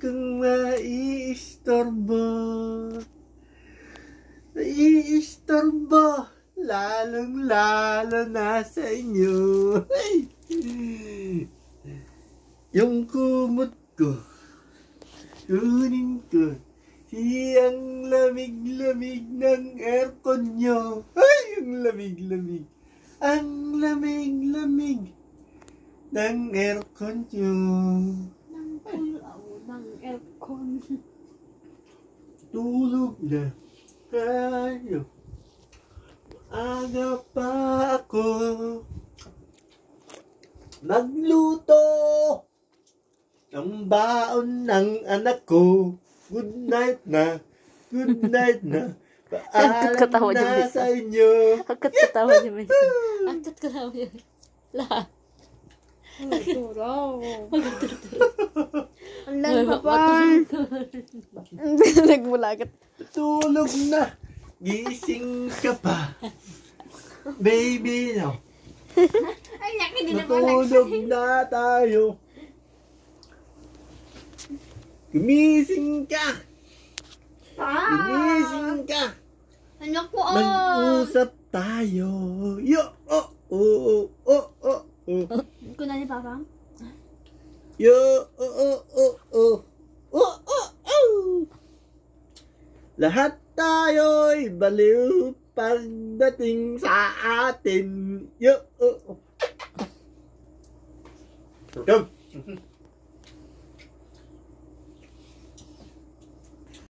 kang maiistorbo. Naiistorbo, lalong-lalo na sa inyo. Yung kumot ko, kunin ko. Ang lamig-lamig ng aircon nyo. Ay, ang lamig-lamig. Ang lamig-lamig ng aircon nyo. Ng aircon. Tulog na kayo. Aga pa ako magluto ng baon ng anak ko. Good night na. Good night na. Paalam na sa inyo. Agkat katawa niya, Mason. Agkat katawa niya. Lahat. Turo. Ang lang pa pa. Nagmulagat. Tulog na. Gising ka pa. Baby, no. Ay, yakin din ako. Matulog na tayo. Gumising ka. Gumising ka. Ano ko? Mag-usap tayo. Yo, oh, oh, oh, oh, oh. Ko na ni Papa? Yo, oh, oh, oh, oh. Oh, oh, oh. Lahat tayo'y baliw pagdating sa atin. Yo, oh, oh. Come.